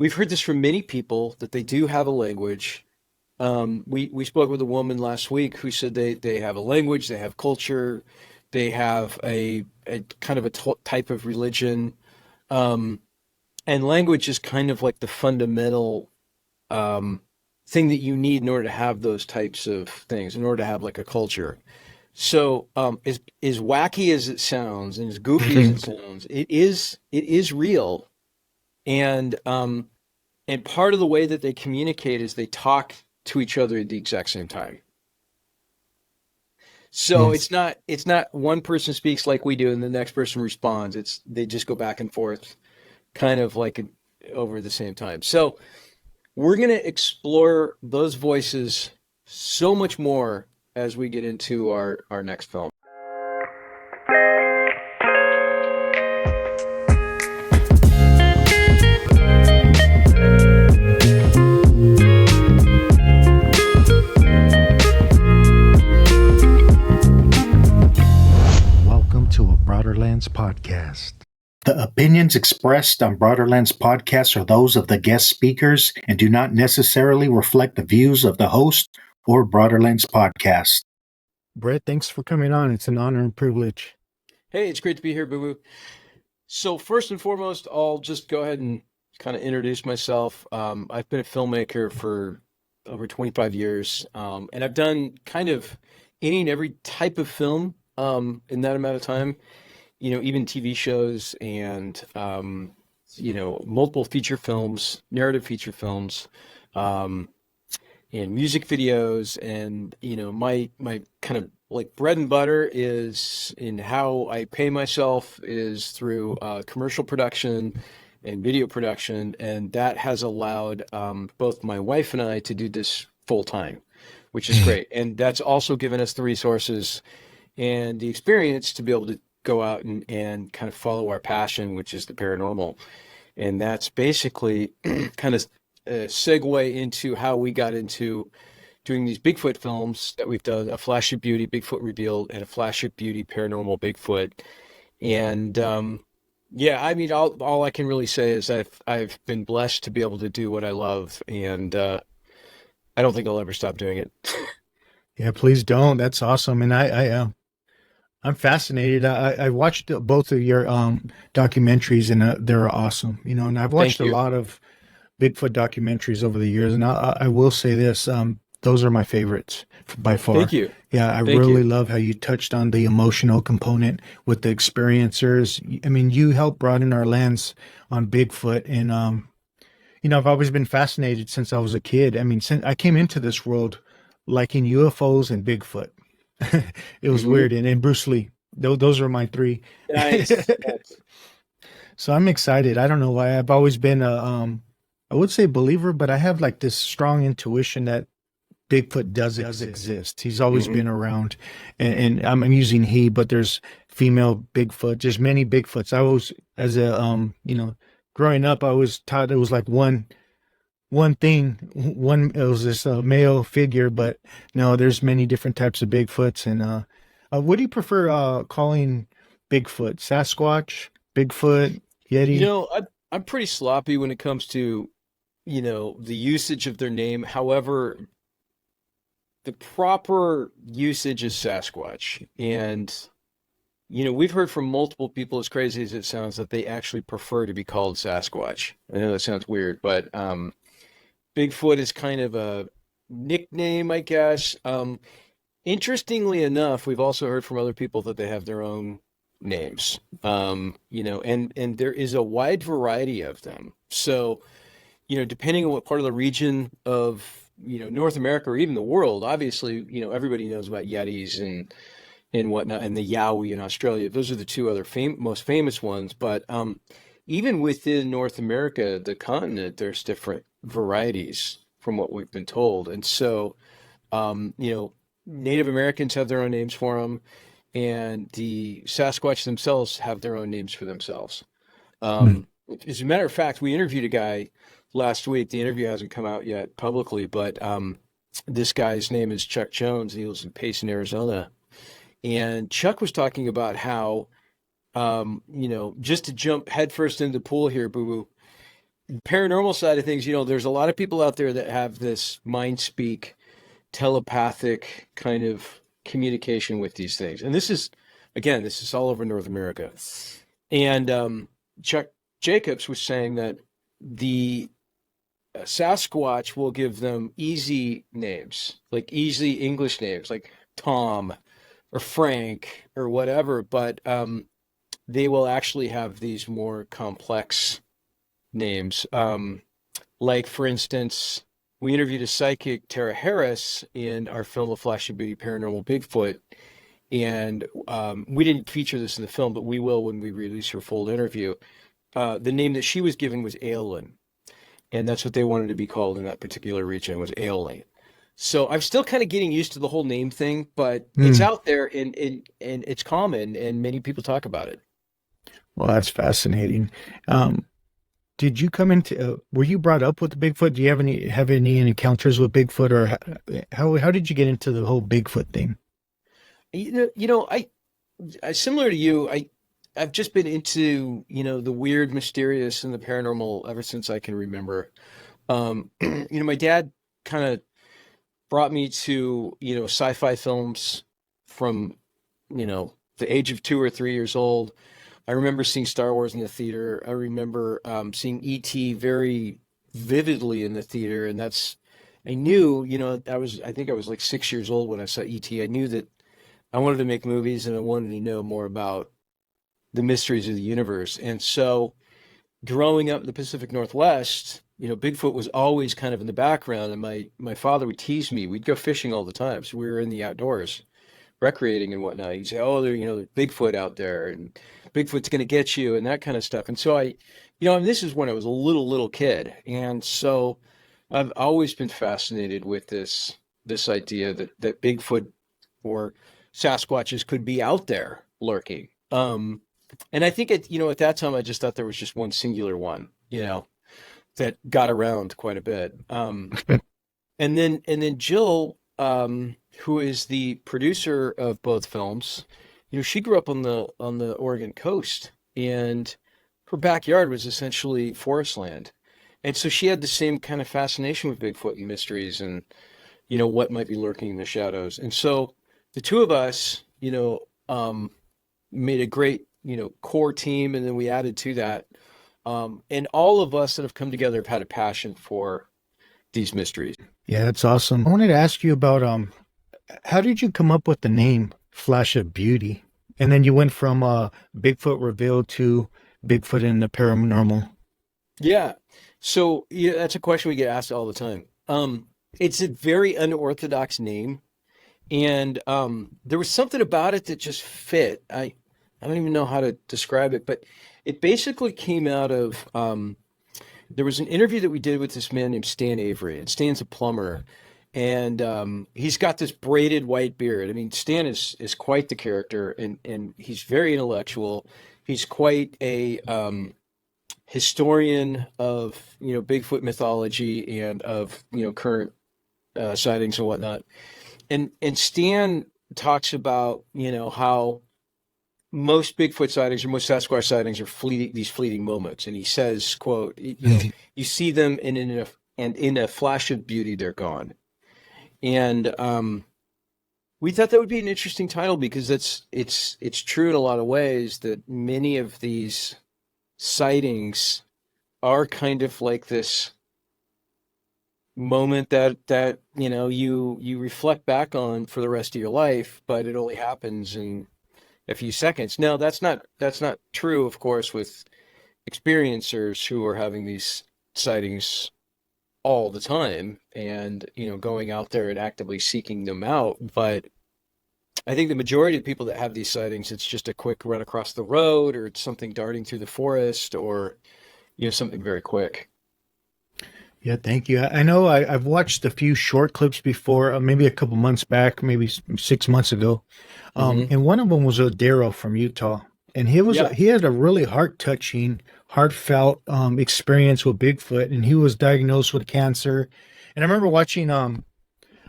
we've heard this from many people that they do have a language. We spoke with a woman last week who said they have a language, they have culture, they have a kind of a type of religion, um, and language is kind of like the fundamental um, thing that you need in order to have those types of things, in order to have like a culture. So, as wacky as it sounds and as goofy as it sounds, it is real, and part of the way that they communicate is they talk to each other at the exact same time. So Yes. it's not one person speaks like we do and the next person responds. It's they just go back and forth, kind of like over the same time. So we're going to explore those voices so much more as we get into our next film. Welcome to a Broaderlenspodcast. The opinions expressed on Broaderlands Podcast are those of the guest speakers and do not necessarily reflect the views of the host or Broaderlands Podcast. Brett, thanks for coming on. It's an honor and privilege. Hey, it's great to be here, Boo Boo. So first and foremost, I'll just go ahead and kind of introduce myself. I've been a filmmaker for over 25 years, and I've done kind of any and every type of film in that amount of time. Even TV shows and multiple feature films, narrative feature films, um, and music videos. And my kind of like bread and butter is in how I pay myself is through commercial production and video production, and that has allowed both my wife and I to do this full time, which is great. And that's also given us the resources and the experience to be able to go out and kind of follow our passion, which is the paranormal. And that's basically kind of a segue into how we got into doing these Bigfoot films that we've done, A Flash of Beauty, Bigfoot Revealed, and A Flash of Beauty, Paranormal Bigfoot. And yeah, I mean, all I can really say is I've been blessed to be able to do what I love, and I don't think I'll ever stop doing it. Yeah, please don't. That's awesome. And I'm fascinated. I watched both of your documentaries, and they're awesome. And I've Thank watched a you. lot of Bigfoot documentaries over the years, and I will say this: those are my favorites by far. Thank you. Yeah, I Thank really you. love how you touched on the emotional component with the experiencers. I mean, you helped broaden our lens on Bigfoot, and I've always been fascinated since I was a kid. I mean, since I came into this world liking UFOs and Bigfoot. It was Hmm. weird. And Bruce Lee. Those are my three. Nice. Nice. So I'm excited. I don't know why. I've always been I would say believer, but I have like this strong intuition that Bigfoot does exist. He's always Hmm. been around, and I'm using he, but there's female Bigfoot. There's many Bigfoots. I was as a growing up, I was taught it was like one thing. One it was this male figure, but no, there's many different types of Bigfoots. And what do you prefer calling Bigfoot? Sasquatch, Bigfoot, You Yeti? know, I'm pretty sloppy when it comes to, the usage of their name. However, the proper usage is Sasquatch. And, we've heard from multiple people, as crazy as it sounds, that they actually prefer to be called Sasquatch. I know that sounds weird, but Bigfoot is kind of a nickname, I guess. Interestingly enough, we've also heard from other people that they have their own names. And there is a wide variety of them. So, depending on what part of the region of, North America or even the world, obviously, everybody knows about Yetis and whatnot, and the Yowie in Australia. Those are the two other most famous ones. But even within North America, the continent, there's different varieties from what we've been told. And so, Native Americans have their own names for them, and the Sasquatch themselves have their own names for themselves. Hmm. As a matter of fact, we interviewed a guy last week. The interview hasn't come out yet publicly, but this guy's name is Chuck Jones. He lives in Payson, Arizona. And Chuck was talking about how, just to jump headfirst into the pool here, Boo Boo, paranormal side of things, there's a lot of people out there that have this mind speak, telepathic kind of communication with these things. And this is all over North America. And Chuck Jacobs was saying that the Sasquatch will give them easy names, like easy English names, like Tom or Frank or whatever, but they will actually have these more complex names. Like, for instance, we interviewed a psychic, Tara Harris, in our film A Flash of Beauty, Paranormal Bigfoot. And we didn't feature this in the film, but we will when we release her full interview. The name that she was given was Aolin. And that's what they wanted to be called in that particular region, was Aolin. So I'm still kind of getting used to the whole name thing, but it's out there and it's common and many people talk about it. Well, that's fascinating. Did you come into? Were you brought up with the Bigfoot? Do you have any encounters with Bigfoot, or how did you get into the whole Bigfoot thing? I similar to you. I've just been into the weird, mysterious, and the paranormal ever since I can remember. My dad kind of brought me to sci-fi films from the age of 2 or 3 years old. I remember seeing Star Wars in the theater. I remember seeing E.T. very vividly in the theater, and I knew, I think I was like 6 years old when I saw E.T. I knew that I wanted to make movies and I wanted to know more about the mysteries of the universe. And so growing up in the Pacific Northwest, Bigfoot was always kind of in the background, and my father would tease me. We'd go fishing all the time. So we were in the outdoors, recreating and whatnot. He'd say, "Oh, there's Bigfoot out there, and Bigfoot's going to get you," and that kind of stuff. And so and this is when I was a little kid. And so I've always been fascinated with this idea that Bigfoot or Sasquatches could be out there lurking. And I think at that time, I just thought there was just one singular one, that got around quite a bit. And then Jill, who is the producer of both films, she grew up on the Oregon coast, and her backyard was essentially forest land. And so she had the same kind of fascination with Bigfoot and mysteries and, what might be lurking in the shadows. And so the two of us, made a great, core team, and then we added to that. And all of us that have come together have had a passion for these mysteries. Yeah, that's awesome. I wanted to ask you about how did you come up with the name Flash of Beauty? And then you went from Bigfoot Revealed to Bigfoot in the Paranormal. Yeah. So that's a question we get asked all the time. It's a very unorthodox name. And there was something about it that just fit. I don't even know how to describe it, but it basically came out of, there was an interview that we did with this man named Stan Avery, and Stan's a plumber, and he's got this braided white beard. I mean, Stan is quite the character, and he's very intellectual. He's quite a historian of, Bigfoot mythology and of, current sightings and whatnot. And Stan talks about, how most Bigfoot sightings or most Sasquatch sightings are these fleeting moments. And he says, quote, you see them and in a flash of beauty, they're gone. And we thought that would be an interesting title because it's true in a lot of ways that many of these sightings are kind of like this moment that you reflect back on for the rest of your life, but it only happens in a few seconds. Now, that's not true, of course, with experiencers who are having these sightings all the time and going out there and actively seeking them out. But I think the majority of people that have these sightings, it's just a quick run across the road, or it's something darting through the forest, or something very quick. Yeah, thank you. I know I've watched a few short clips before, maybe a couple months back, maybe 6 months ago. And one of them was a Darrow from Utah. And he had a really heart-touching, heartfelt experience with Bigfoot. And he was diagnosed with cancer. And I remember watching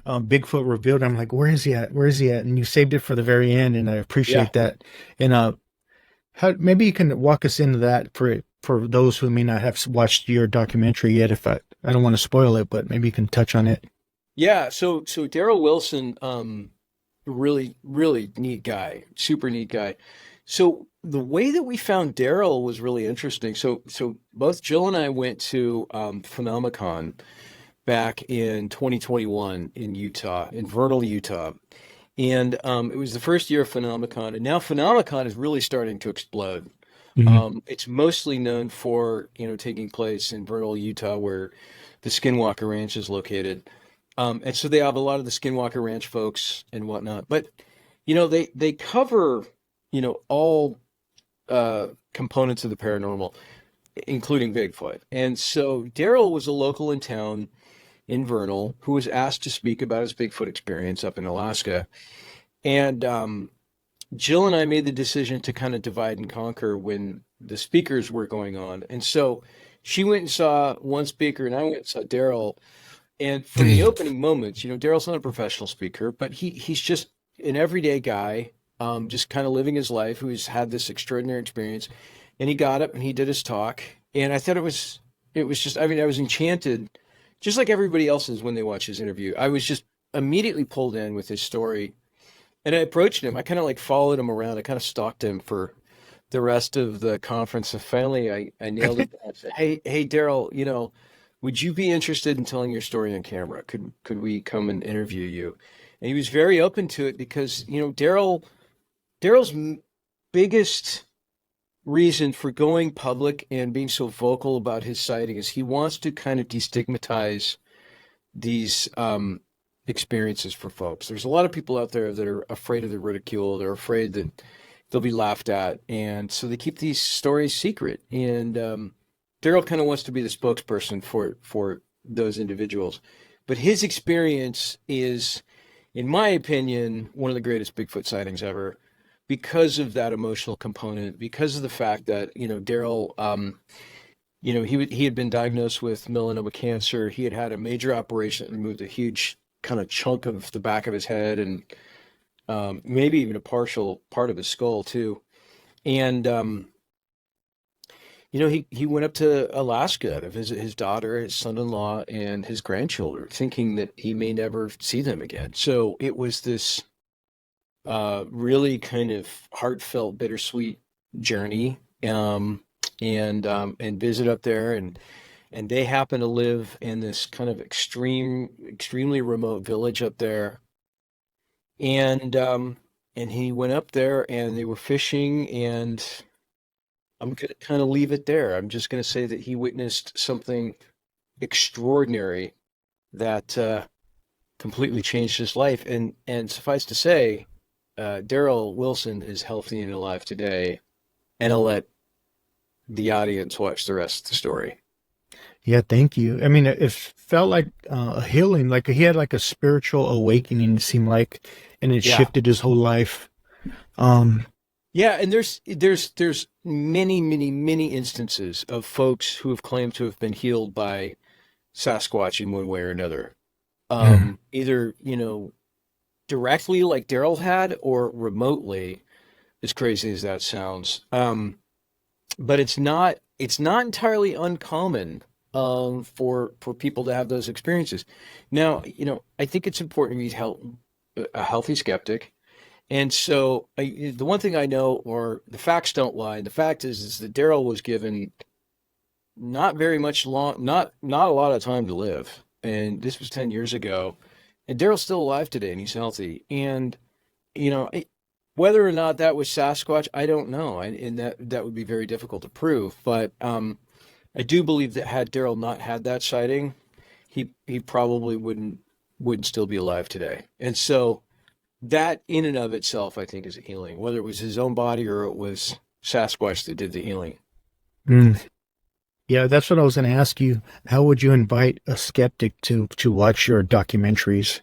Bigfoot Revealed. I'm like, where is he at? Where is he at? And you saved it for the very end. And I appreciate that. And maybe you can walk us into that for for those who may not have watched your documentary yet, if I don't want to spoil it, but maybe you can touch on it. Yeah, so Daryl Wilson, really, really neat guy, super neat guy. So the way that we found Daryl was really interesting. So both Jill and I went to Phenomenon back in 2021 in Utah, in Vernal, Utah. And it was the first year of Phenomenon, and now Phenomenon is really starting to explode. Hmm. It's mostly known for, taking place in Vernal, Utah, where the Skinwalker Ranch is located. And so they have a lot of the Skinwalker Ranch folks and whatnot. But, they cover, all components of the paranormal, including Bigfoot. And so Daryl was a local in town in Vernal who was asked to speak about his Bigfoot experience up in Alaska. And Jill and I made the decision to kind of divide and conquer when the speakers were going on. And so she went and saw one speaker, and I went and saw Daryl. And for the opening moments, Daryl's not a professional speaker, but he's just an everyday guy, just kind of living his life, who's had this extraordinary experience. And he got up and he did his talk. And I thought it was just, I mean, I was enchanted, just like everybody else is when they watch his interview. I was just immediately pulled in with his story. And I approached him. I kind of like followed him around. I kind of stalked him for the rest of the conference. And finally, I nailed it. I said, hey, Daryl, would you be interested in telling your story on camera? Could we come and interview you? And he was very open to it because, Daryl's biggest reason for going public and being so vocal about his sighting is he wants to kind of destigmatize these experiences for folks. There's a lot of people out there that are afraid of the ridicule. They're afraid that they'll be laughed at. And so they keep these stories secret. And Daryl kind of wants to be the spokesperson for those individuals. But his experience is, in my opinion, one of the greatest Bigfoot sightings ever because of that emotional component, because of the fact that, Daryl, he had been diagnosed with melanoma cancer. He had had a major operation that removed a huge kind of chunk of the back of his head and maybe even a partial part of his skull too. And, he went up to Alaska to visit his daughter, his son-in-law, and his grandchildren, thinking that he may never see them again. So it was this really kind of heartfelt, bittersweet journey, and visit up there, and they happen to live in this kind of extremely remote village up there, and he went up there, and they were fishing, and I'm going to kind of leave it there. I'm just going to say that he witnessed something extraordinary that completely changed his life. And suffice to say, Daryl Wilson is healthy and alive today, and I'll let the audience watch the rest of the story. Yeah, thank you. I mean, it felt like a healing, like he had like a spiritual awakening, it seemed like, and it Yeah. shifted his whole life. Yeah, and there's many instances of folks who have claimed to have been healed by Sasquatch in one way or another. Either, directly like Daryl had, or remotely, as crazy as that sounds. But it's not entirely uncommon for people to have those experiences. Now, I think it's important to be a healthy skeptic. And so the one thing I know, or the facts don't lie, the fact is that Daryl was given not very much not a lot of time to live. And this was 10 years ago. And Daryl's still alive today, and he's healthy. And, whether or not that was Sasquatch, I don't know. And that would be very difficult to prove. But I do believe that had Daryl not had that sighting, he probably wouldn't still be alive today. And so that in and of itself, I think, is a healing, whether it was his own body or it was Sasquatch that did the healing. Yeah, that's what I was going to ask you. How would you invite a skeptic to watch your documentaries?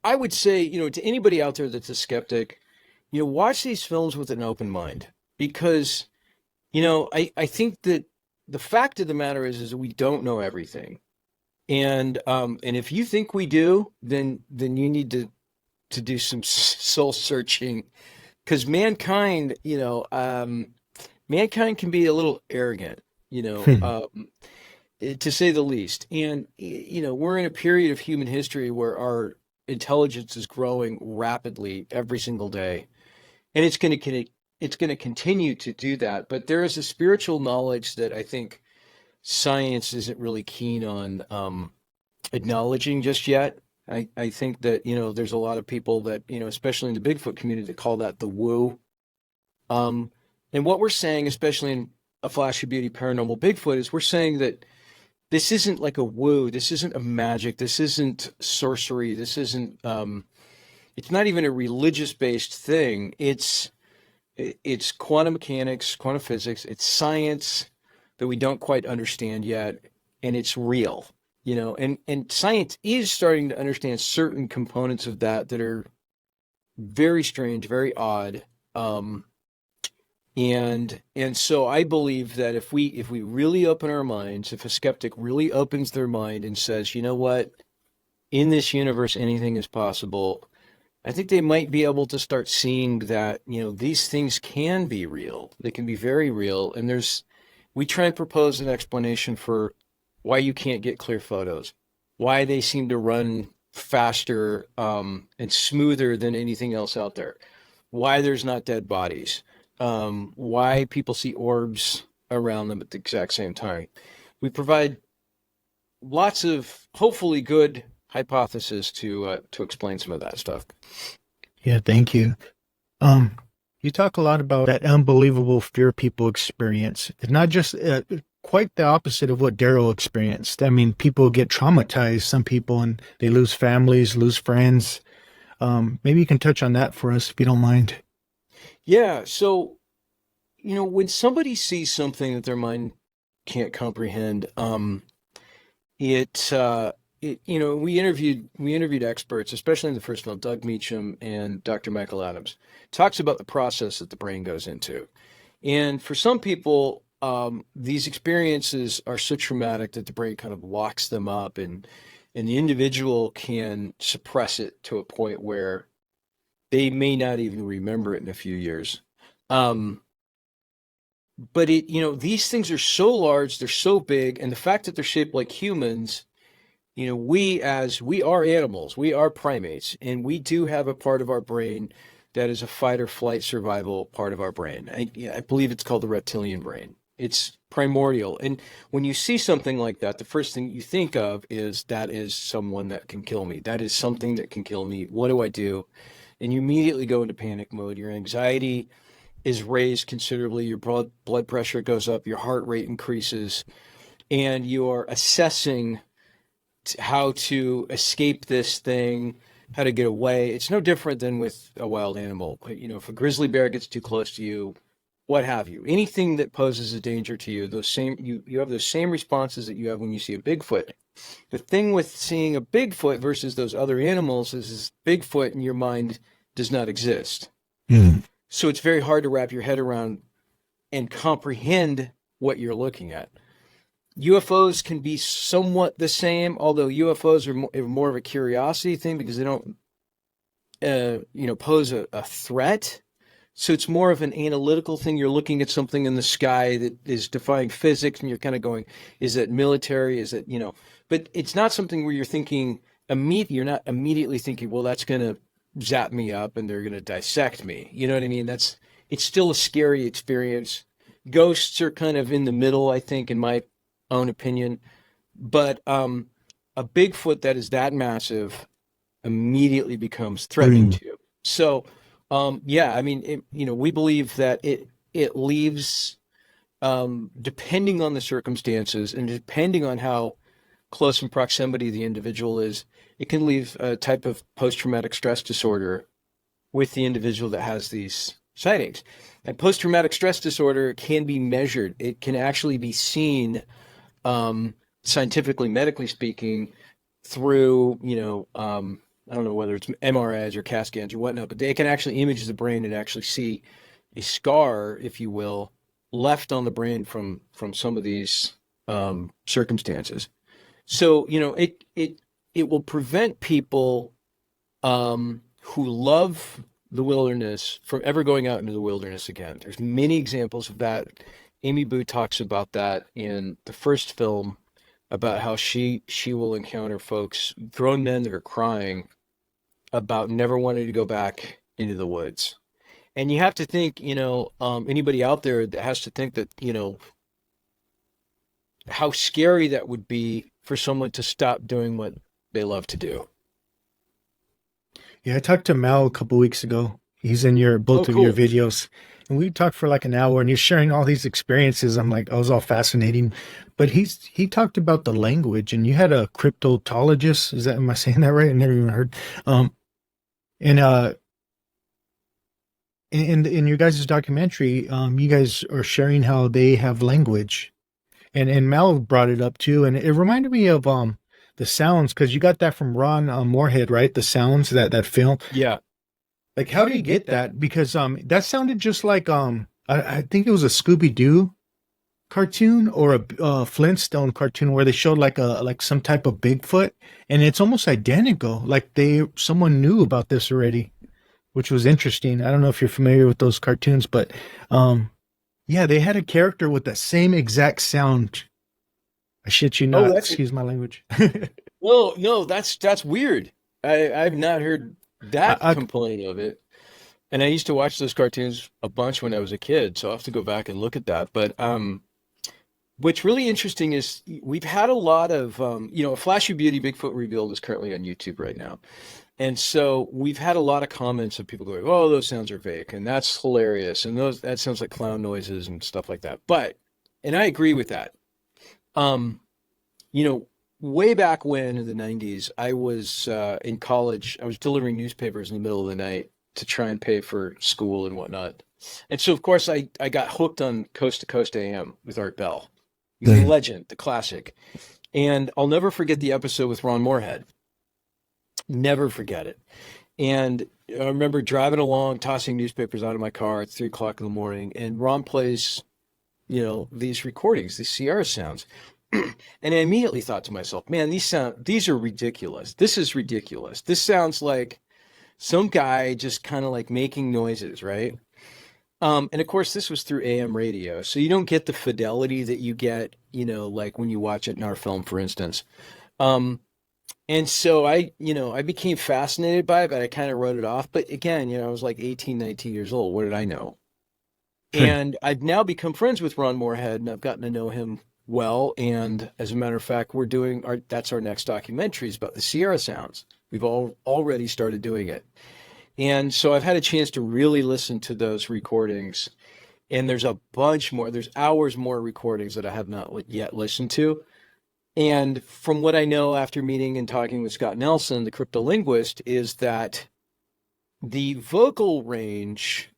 I would say, to anybody out there that's a skeptic, watch these films with an open mind, because, I think that the fact of the matter is we don't know everything. And if you think we do, then you need to do some soul searching, because mankind, mankind can be a little arrogant, to say the least. And, we're in a period of human history where our intelligence is growing rapidly every single day. And it's going to continue to do that. But there is a spiritual knowledge that I think science isn't really keen on acknowledging just yet. I think that, there's a lot of people that, especially in the Bigfoot community, that call that the woo. And what we're saying, especially in A Flash of Beauty Paranormal Bigfoot, is we're saying that this isn't like a woo. This isn't a magic. This isn't sorcery. This isn't, it's not even a religious based thing. It's quantum mechanics, quantum physics. It's science that we don't quite understand yet. And it's real, and science is starting to understand certain components of that are very strange, very odd. And so I believe that if we really open our minds, if a skeptic really opens their mind and says, you know what, in this universe anything is possible, I think they might be able to start seeing that, these things can be real. They can be very real. And we try and propose an explanation for why you can't get clear photos, why they seem to run faster and smoother than anything else out there, why there's not dead bodies, why people see orbs around them at the exact same time. We provide lots of hopefully good hypothesis to explain some of that stuff. Yeah, thank you. You talk a lot about that unbelievable fear people experience. It's not just quite the opposite of what Daryl experienced. I mean, people get traumatized, some people, and they lose families, lose friends. Maybe you can touch on that for us if you don't mind. Yeah. So, when somebody sees something that their mind can't comprehend, we interviewed experts, especially in the first film, Doug Meacham and Dr. Michael Adams, talks about the process that the brain goes into. And for some people, these experiences are so traumatic that the brain kind of locks them up, and the individual can suppress it to a point where they may not even remember it in a few years. But these things are so large, they're so big, and the fact that they're shaped like humans, we are animals, we are primates, and we do have a part of our brain that is a fight or flight survival part of our brain. I believe it's called the reptilian brain. It's primordial. And when you see something like that, the first thing you think of is that is someone that can kill me. That is something that can kill me. What do I do? And you immediately go into panic mode. Your anxiety is raised considerably. Your blood pressure goes up. Your heart rate increases. And you're assessing how to escape this thing, how to get away. It's no different than with a wild animal. If a grizzly bear gets too close to you, what have you, anything that poses a danger to you, you have those same responses that you have when you see a Bigfoot. The thing with seeing a Bigfoot versus those other animals is Bigfoot in your mind does not exist. So it's very hard to wrap your head around and comprehend what you're looking at. UFOs can be somewhat the same, although UFOs are more of a curiosity thing because they don't, pose a threat. So it's more of an analytical thing. You're looking at something in the sky that is defying physics, and you're kind of going, is it military? Is it, but it's not something where you're thinking, you're not immediately thinking, well, that's going to zap me up and they're going to dissect me. You know what I mean? It's still a scary experience. Ghosts are kind of in the middle, I think, in my own opinion. But a Bigfoot that is that massive immediately becomes threatening to you. So, we believe that it leaves, depending on the circumstances and depending on how close in proximity the individual is, it can leave a type of post-traumatic stress disorder with the individual that has these sightings. And post-traumatic stress disorder can be measured. It can actually be seen, scientifically, medically speaking, through, I don't know whether it's MRIs or CAT scans or whatnot, but they can actually image the brain and actually see a scar, if you will, left on the brain from some of these circumstances. So, it will prevent people who love the wilderness from ever going out into the wilderness again. There's many examples of that. Amy Boo talks about that in the first film, about how she will encounter folks, grown men that are crying about never wanting to go back into the woods. And you have to think, anybody out there that has to think that, how scary that would be for someone to stop doing what they love to do. Yeah, I talked to Mal a couple weeks ago. He's in both Oh, of your cool. videos, and we talked for like an hour. And you're sharing all these experiences. I'm like, I was all fascinating. But he talked about the language, and you had a cryptologist. Am I saying that right? I never even heard. And in your guys' documentary, you guys are sharing how they have language, and Mal brought it up too, and it reminded me of the sounds, because you got that from Ron Moorhead, right? The sounds, that film. Yeah. Like, how do you get that? Because that sounded just like I think it was a Scooby Doo cartoon or a Flintstone cartoon where they showed like some type of Bigfoot, and it's almost identical. Like someone knew about this already, which was interesting. I don't know if you're familiar with those cartoons, but yeah, they had a character with the same exact sound. I shit you Oh, not. Excuse my language. well, no, that's weird. I've not heard that I, complaint of it. And I used to watch those cartoons a bunch when I was a kid, so I'll have to go back and look at that. But what's really interesting is we've had a lot of, Flashy Beauty Bigfoot Revealed is currently on YouTube right now. And so we've had a lot of comments of people going, "Oh, those sounds are fake," and that's hilarious, and that sounds like clown noises and stuff like that. And I agree with that. Um, Way back when in the 90s, I was in college. I was delivering newspapers in the middle of the night to try and pay for school and whatnot. And so, of course, I got hooked on Coast to Coast AM with Art Bell, the legend, the classic. And I'll never forget the episode with Ron Moorhead. Never forget it. And I remember driving along, tossing newspapers out of my car at 3 o'clock in the morning, and Ron plays, these recordings, these Sierra sounds. And I immediately thought to myself, man, these are ridiculous. This is ridiculous. This sounds like some guy just kind of like making noises, right? And of course, this was through AM radio, so you don't get the fidelity that you get, like when you watch it in our film, for instance. And so I became fascinated by it, but I kind of wrote it off. But again, I was like 18, 19 years old. What did I know? And I've now become friends with Ron Moorhead, and I've gotten to know him well. And as a matter of fact, that's our next documentary is about the Sierra Sounds. We've already started doing it. And so I've had a chance to really listen to those recordings. And there's a bunch more, there's hours more recordings that I have not yet listened to. And from what I know after meeting and talking with Scott Nelson, the cryptolinguist, is that the vocal range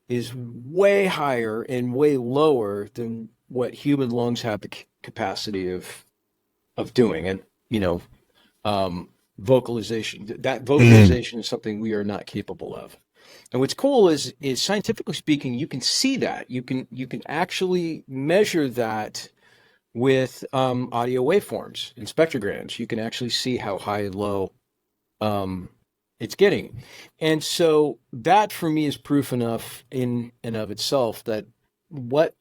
is way higher and way lower than what human lungs have the capacity of doing. And, vocalization, that vocalization is something we are not capable of. And what's cool is scientifically speaking, you can see that. You can actually measure that with audio waveforms and spectrograms. You can actually see how high and low it's getting. And so that for me is proof enough in and of itself that what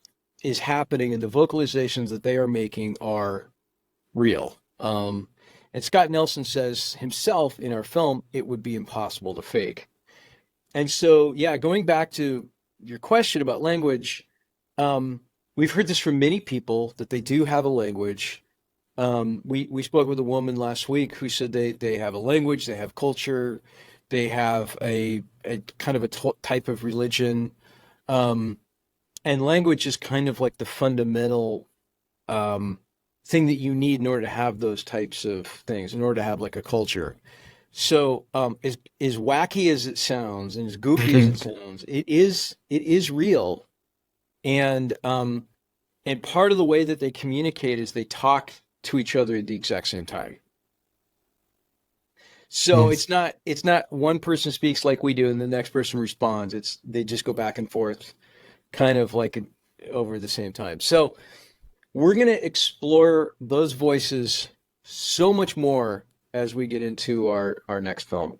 is happening and the vocalizations that they are making are real. And Scott Nelson says himself in our film, it would be impossible to fake. And so, yeah, going back to your question about language, we've heard this from many people that they do have a language. We spoke with a woman last week who said they have a language, they have culture, they have a kind of a type of religion. And language is kind of like the fundamental thing that you need in order to have those types of things, in order to have like a culture. So as wacky as it sounds and as goofy as it sounds, it is real. And part of the way that they communicate is they talk to each other at the exact same time. So it's not one person speaks like we do and the next person responds. They just go back and forth kind of like over the same time. So we're going to explore those voices so much more as we get into our next film.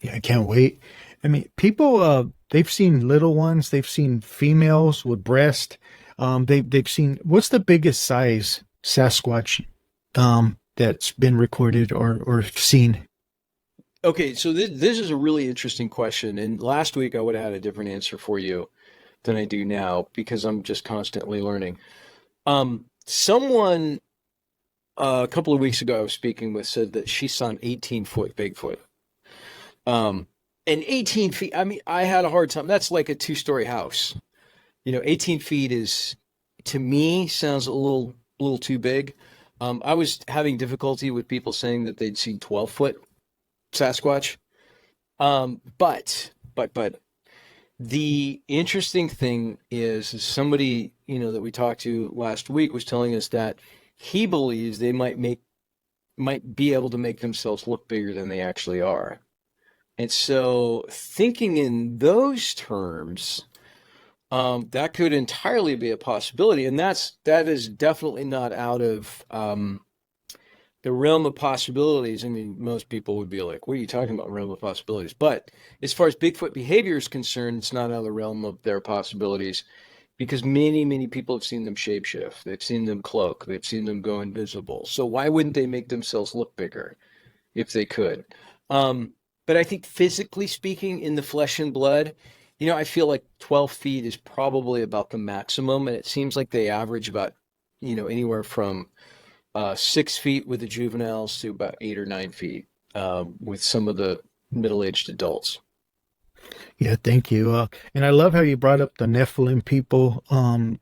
Yeah, I can't wait. I mean, people, they've seen little ones, they've seen females with breast. They've seen, what's the biggest size Sasquatch that's been recorded or seen? Okay, so this is a really interesting question. And last week I would have had a different answer for you than I do now because I'm just constantly learning. Someone a couple of weeks ago I was speaking with said that she saw an 18-foot Bigfoot. Um, and 18 feet, I mean, I had a hard time. That's like a two-story house. 18 feet is, to me, sounds a little too big. I was having difficulty with people saying that they'd seen 12-foot Sasquatch. But the interesting thing is somebody, that we talked to last week was telling us that he believes they might be able to make themselves look bigger than they actually are. And so thinking in those terms, that could entirely be a possibility. And that is definitely not out of the realm of possibilities. I mean, most people would be like, what are you talking about, realm of possibilities? But as far as Bigfoot behavior is concerned, it's not out of the realm of their possibilities because many, many people have seen them shapeshift. They've seen them cloak. They've seen them go invisible. So why wouldn't they make themselves look bigger if they could? But I think physically speaking, in the flesh and blood, I feel like 12 feet is probably about the maximum. And it seems like they average about, anywhere from 6 feet with the juveniles to about 8 or 9 feet with some of the middle-aged adults. Yeah, thank you. And I love how you brought up the Nephilim people.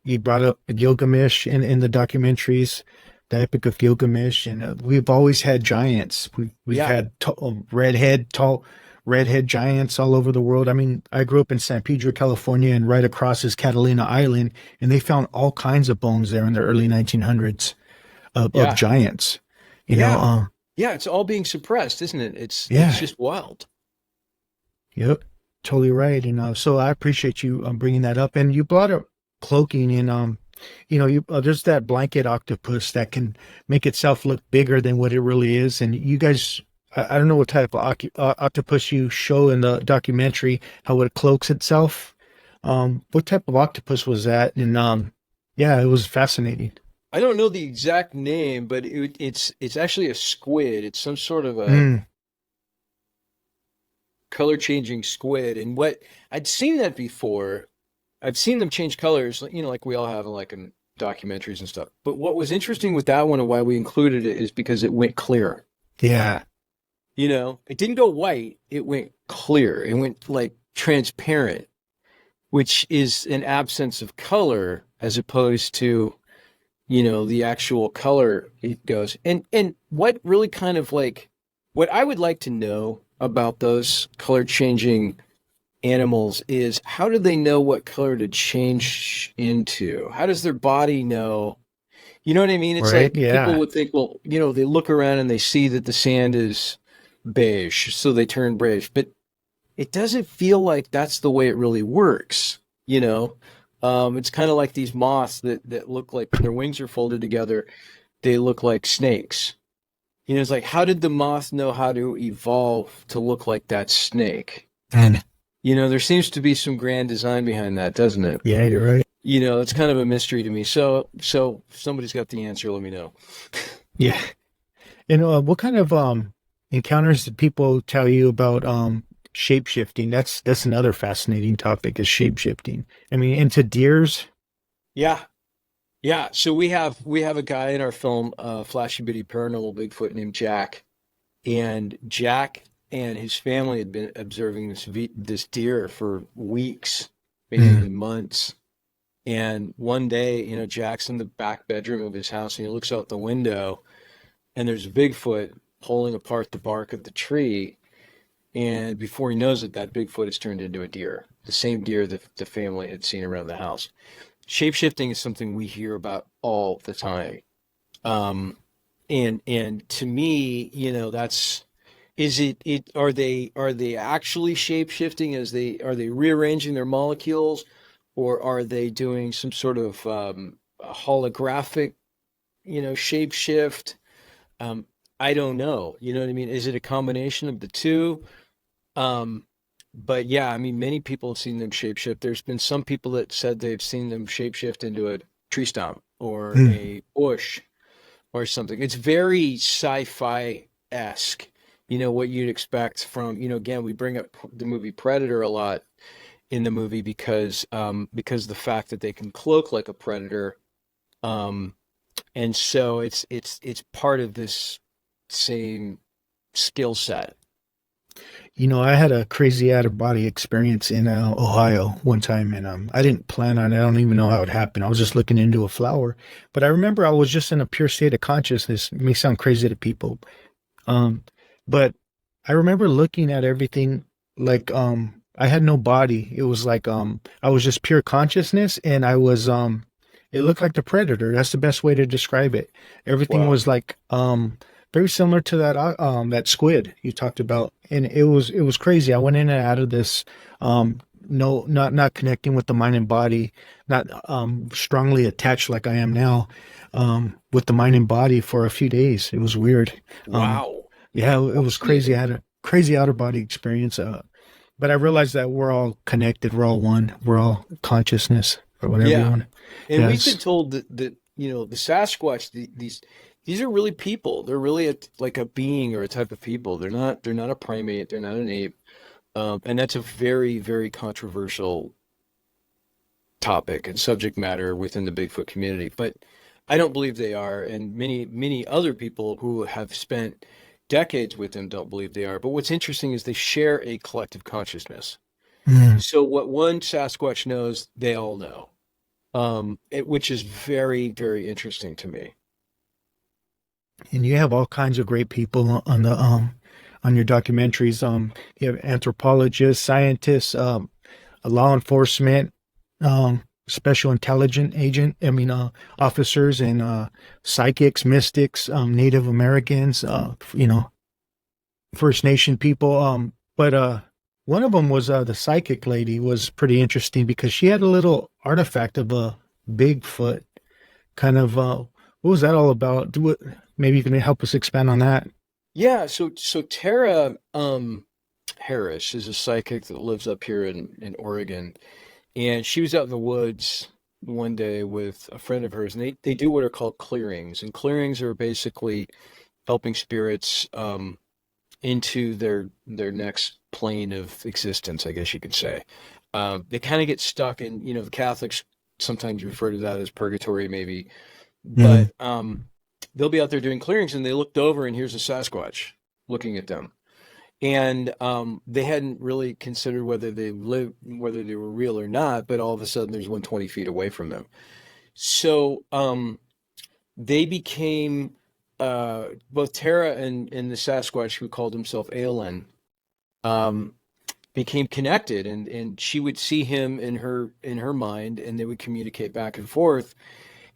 You brought up Gilgamesh in the documentaries, the Epic of Gilgamesh, and we've always had giants. We've Yeah, had tall redhead giants all over the world. I mean, I grew up in San Pedro, California, and right across is Catalina Island, and they found all kinds of bones there in the early 1900s of yeah, giants. You know, yeah, yeah. It's all being suppressed, isn't it? It's yeah, just wild. yep, totally right. And so I appreciate you bringing that up. And you brought up cloaking, and you there's that blanket octopus that can make itself look bigger than what it really is. And you guys, I don't know what type of octopus you show in the documentary, how it cloaks itself. What type of octopus was that? And yeah, it was fascinating. I don't know the exact name, but it's actually a squid. It's some sort of a Mm, color changing squid. And what I'd seen that before. I've seen them change colors, like we all have like in documentaries and stuff. But what was interesting with that one and why we included it is because it went clear. yeah, It didn't go white, it went clear. It went like transparent, which is an absence of color as opposed to, the actual color it goes. And what really kind of like what I would like to know about those color changing animals is how do they know what color to change into? How does their body know? You know what I mean? It's right, like people yeah, would think, well, they look around and they see that the sand is beige, so they turn beige. But it doesn't feel like that's the way it really works, you know? It's kind of like these moths that look like when their wings are folded together, they look like snakes. It's like, how did the moth know how to evolve to look like that snake? and There seems to be some grand design behind that, doesn't it? yeah, you're right. It's kind of a mystery to me. So if somebody's got the answer, let me know. Yeah. And what kind of encounters did people tell you about shape shifting? That's another fascinating topic is shape shifting. I mean, into deers. Yeah, yeah. So we have a guy in our film, Flashy Bitty Paranormal Bigfoot named Jack, and Jack and his family had been observing this deer for weeks, maybe Mm. even months. And one day, Jack's in the back bedroom of his house, and he looks out the window, and there's a Bigfoot pulling apart the bark of the tree. And before he knows it, that Bigfoot has turned into a deer, the same deer that the family had seen around the house. Shapeshifting is something we hear about all the time. And to me, that's is it are they actually shapeshifting as are they rearranging their molecules, or are they doing some sort of holographic, shape shift? Um, I don't know. You know what I mean? Is it a combination of the two? Um, but yeah, I mean, many people have seen them shapeshift. There's been some people that said they've seen them shapeshift into a tree stump or Mm. a bush or something. It's very sci-fi-esque, what you'd expect from, again, we bring up the movie Predator a lot in the movie because the fact that they can cloak like a predator, um, and so it's part of this same skill set. I had a crazy out of body experience in Ohio one time, and I didn't plan on it. I don't even know how it happened. I was just looking into a flower, but I remember I was just in a pure state of consciousness. It may sound crazy to people, um, but I remember looking at everything like I had no body. It was like I was just pure consciousness, and I was it looked like the predator. That's the best way to describe it. Everything Wow. was like very similar to that squid you talked about, and it was crazy. I went in and out of this no, not connecting with the mind and body, not strongly attached like I am now with the mind and body for a few days. It was weird. um Wow. yeah, it was crazy. Fascinating. I had a crazy outer body experience. But I realized that we're all connected. We're all one. We're all consciousness or whatever you Yeah. want. And we've been Yes. told that the Sasquatch, these are really people. They're really like a being or a type of people. They're not a primate. They're not an ape. And that's a very, very controversial topic and subject matter within the Bigfoot community. But I don't believe they are, and many other people who have spent decades with them don't believe they are. But what's interesting is they share a collective consciousness. Mm. So what one Sasquatch knows, they all know, which is very, very interesting to me. And you have all kinds of great people on the on your documentaries. You have anthropologists, scientists, law enforcement, special intelligence agent. I mean, officers and psychics, mystics, Native Americans. First Nation people. But one of them was the psychic lady was pretty interesting because she had a little artifact of a Bigfoot. Kind of, what was that all about? Maybe you can help us expand on that. Yeah, so Tara Harris is a psychic that lives up here in Oregon, and she was out in the woods one day with a friend of hers, and they do what are called clearings, and clearings are basically helping spirits into their next plane of existence, I guess you could say. They kind of get stuck in, the Catholics sometimes refer to that as purgatory, maybe, Mm. but they'll be out there doing clearings, and they looked over, and here's a Sasquatch looking at them, and they hadn't really considered whether they were real or not. But all of a sudden, there's one 20 feet away from them. So they became both Tara and the Sasquatch, who called himself Aelin, um, became connected, and she would see him in her mind, and they would communicate back and forth.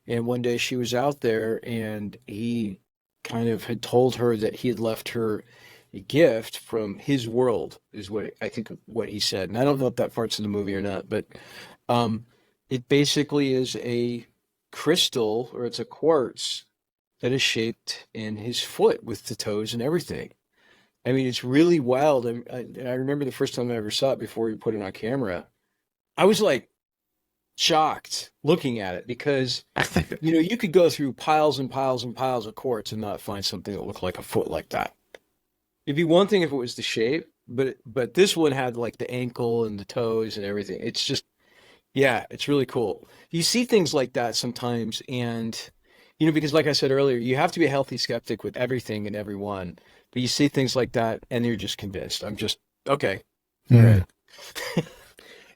And one day she was out there, and he kind of had told her that he had left her a gift from his world, is what I think what he said. And I don't know if that part's in the movie or not, but um, it basically is a crystal, or it's a quartz that is shaped in his foot with the toes and everything. I mean, it's really wild. I remember the first time I ever saw it before we put it on camera. I was like shocked looking at it because you could go through piles and piles and piles of quartz and not find something that looked like a foot like that. It'd be one thing if it was the shape, but this one had like the ankle and the toes and everything. It's just, yeah, it's really cool. You see things like that sometimes, and because like I said earlier, you have to be a healthy skeptic with everything and everyone. But you see things like that, and you're just convinced. I'm just okay, all Mm. right,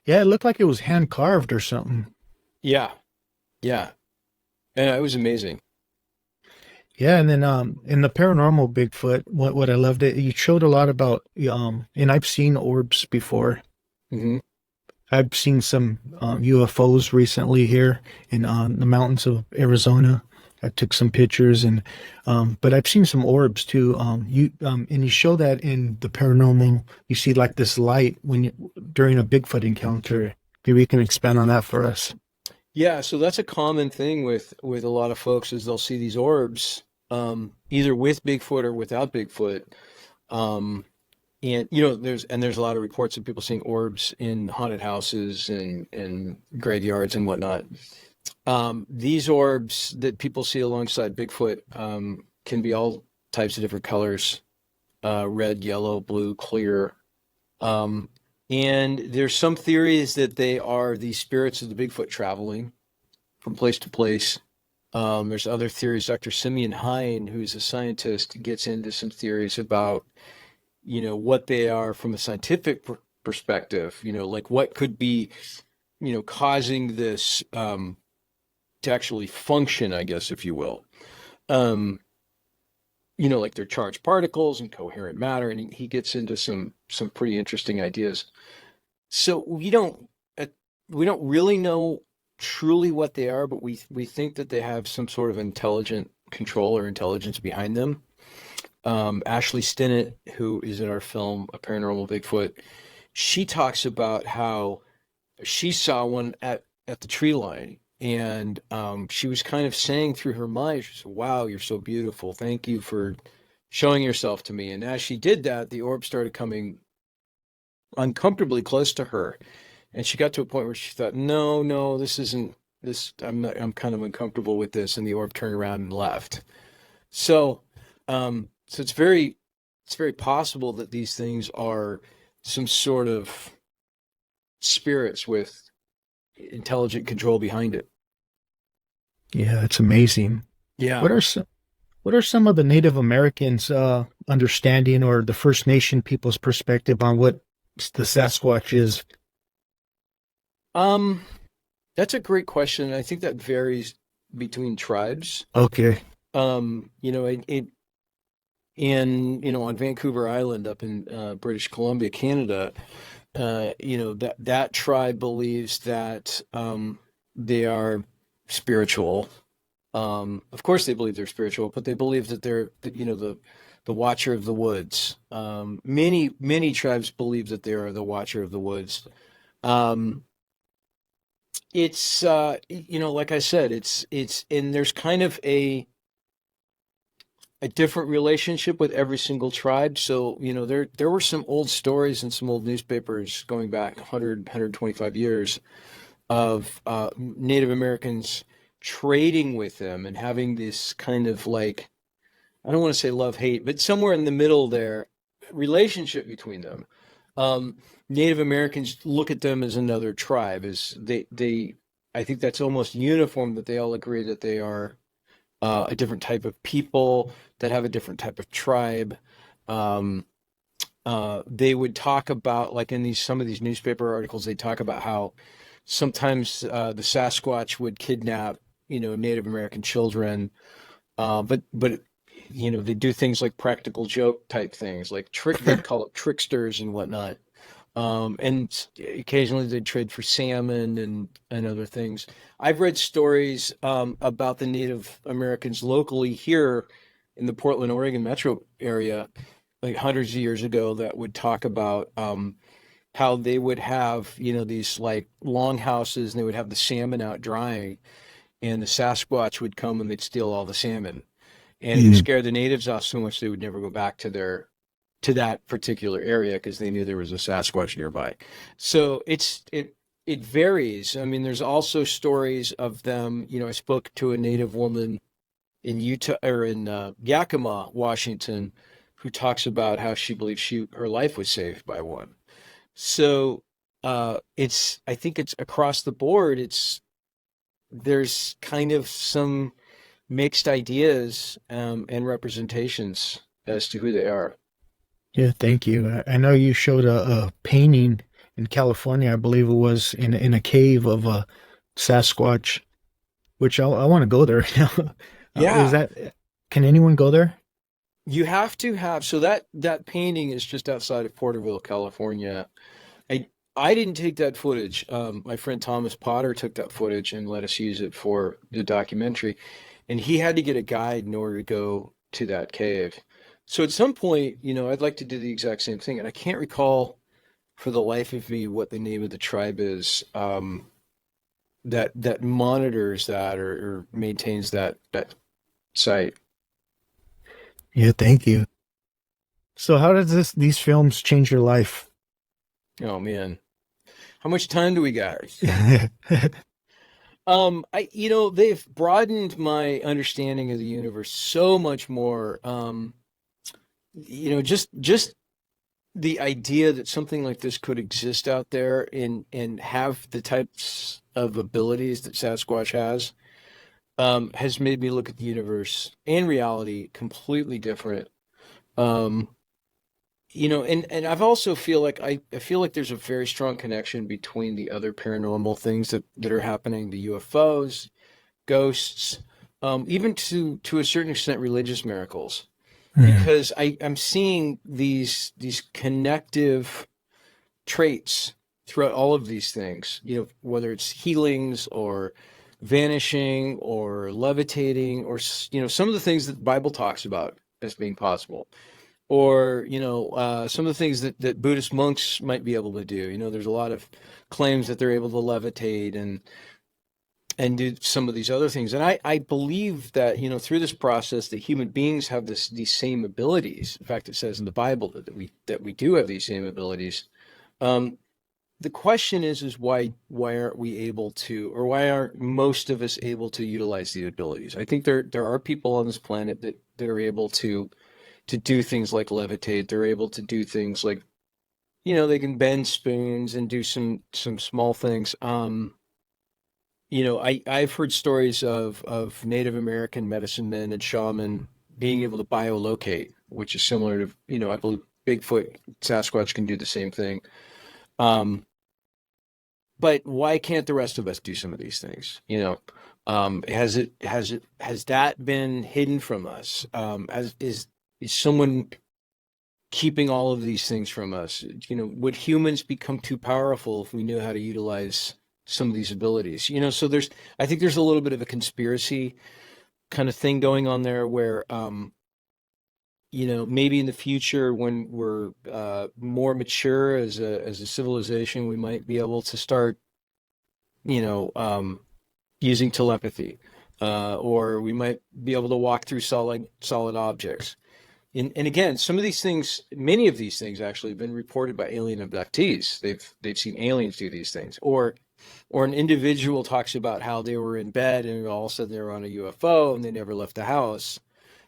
Yeah, it looked like it was hand carved or something. yeah, yeah, and it was amazing. Yeah, and then in the paranormal Bigfoot, what I loved it, you showed a lot about and I've seen orbs before. Hmm. I've seen some UFOs recently here in the mountains of Arizona. I took some pictures and but I've seen some orbs too. And you show that in the paranormal. You see like this light during a Bigfoot encounter. Maybe you can expand on that for us. Yeah, so that's a common thing with a lot of folks is they'll see these orbs, either with Bigfoot or without Bigfoot. Um, And there's a lot of reports of people seeing orbs in haunted houses and graveyards and whatnot. These orbs that people see alongside Bigfoot can be all types of different colors, red, yellow, blue, clear. And there's some theories that they are the spirits of the Bigfoot traveling from place to place. There's other theories. Dr. Simeon Hine, who's a scientist, gets into some theories about, what they are from a scientific perspective, like what could be, causing this to actually function, I guess, if you will. Like they're charged particles and coherent matter, and he gets into some pretty interesting ideas. So we don't really know truly what they are, but we think that they have some sort of intelligent control or intelligence behind them. Ashley Stinnett, who is in our film A Paranormal Bigfoot, she talks about how she saw one at the tree line, and she was kind of saying through her mind, she said, "Wow, you're so beautiful. Thank you for showing yourself to me." And as she did that, the orb started coming uncomfortably close to her, and she got to a point where she thought, "No, this isn't this. I'm kind of uncomfortable with this." And the orb turned around and left. So, so it's very possible that these things are some sort of spirits with intelligent control behind it. Yeah, it's amazing. Yeah. What are some of the Native Americans' understanding, or the First Nation people's perspective on what the Sasquatch is? That's a great question. I think that varies between tribes. Okay. On Vancouver Island up in British Columbia, Canada, that tribe believes that they are spiritual. Of course, they believe they're spiritual, but they believe that they're, the watcher of the woods. Many tribes believe that they are the watcher of the woods. It's like I said, it's and there's kind of a different relationship with every single tribe. So, there were some old stories in some old newspapers going back 125 years of Native Americans trading with them and having this kind of, like, I don't want to say love-hate, but somewhere in the middle there, relationship between them. Native Americans look at them as another tribe, as I think that's almost uniform, that they all agree that they are a different type of people that have a different type of tribe. They would talk about, like in some of these newspaper articles, they talk about how sometimes the Sasquatch would kidnap, Native American children, but they do things like practical joke type things, like they call it tricksters and whatnot. And occasionally they'd trade for salmon and other things. I've read stories about the Native Americans locally here in the Portland, Oregon metro area, like hundreds of years ago, that would talk about how they would have, these like long houses, and they would have the salmon out drying, and the Sasquatch would come and they'd steal all the salmon. And it would scare the natives off so much they would never go back to that particular area, because they knew there was a Sasquatch nearby. So it varies. I mean, there's also stories of them. I spoke to a Native woman in Utah, or in Yakima, Washington, who talks about how she believes her life was saved by one. So I think it's across the board. There's kind of some mixed ideas and representations as to who they are. Yeah, thank you. I know you showed a painting in California, I believe it was, in a cave of a Sasquatch, which I want to go there now. Yeah. Can anyone go there? You have to have, so that painting is just outside of Porterville, California. I didn't take that footage. My friend Thomas Potter took that footage and let us use it for the documentary. And he had to get a guide in order to go to that cave. So at some point, I'd like to do the exact same thing. And I can't recall for the life of me what the name of the tribe is that monitors that or maintains that site. Yeah, thank you. So how does these films change your life? Oh man, how much time do we got? They've broadened my understanding of the universe so much more. Just the idea that something like this could exist out there and have the types of abilities that Sasquatch has made me look at the universe and reality completely different. Um, and I've also feel like I feel like there's a very strong connection between the other paranormal things that are happening, the UFOs, ghosts, even to a certain extent religious miracles, Mm. because I'm seeing these connective traits throughout all of these things, whether it's healings or vanishing or levitating or some of the things that the Bible talks about as being possible, or some of the things that Buddhist monks might be able to do. There's a lot of claims that they're able to levitate and do some of these other things. And I believe that, through this process, that human beings have these same abilities. In fact, it says in the Bible that we do have these same abilities. Um, the question is why aren't we able to, or why aren't most of us able to utilize the abilities? I think there are people on this planet that are able to do things like levitate. They're able to do things like, they can bend spoons and do some small things. I've heard stories of Native American medicine men and shaman being able to biolocate, which is similar to, I believe Bigfoot, Sasquatch can do the same thing. Um, but why can't the rest of us do some of these things? Has that been hidden from us? Is someone keeping all of these things from us? Would humans become too powerful if we knew how to utilize some of these abilities? So I think there's a little bit of a conspiracy kind of thing going on there where, maybe in the future when we're more mature as a civilization, we might be able to start, you know, um, using telepathy, or we might be able to walk through solid objects. And again, many of these things actually have been reported by alien abductees. They've seen aliens do these things, or an individual talks about how they were in bed and all of a sudden they were on a UFO and they never left the house,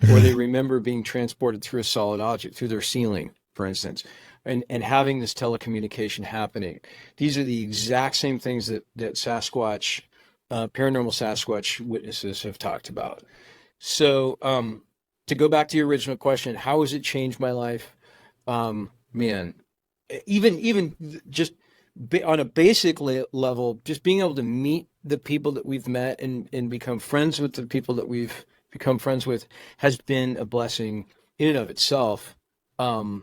or they remember being transported through a solid object, through their ceiling, for instance, and having this telecommunication happening. These are the exact same things that Sasquatch, paranormal Sasquatch witnesses have talked about. So, to go back to your original question, how has it changed my life? Man, even just on a basic level, just being able to meet the people that we've met and become friends with the people that we've become friends with has been a blessing in and of itself. And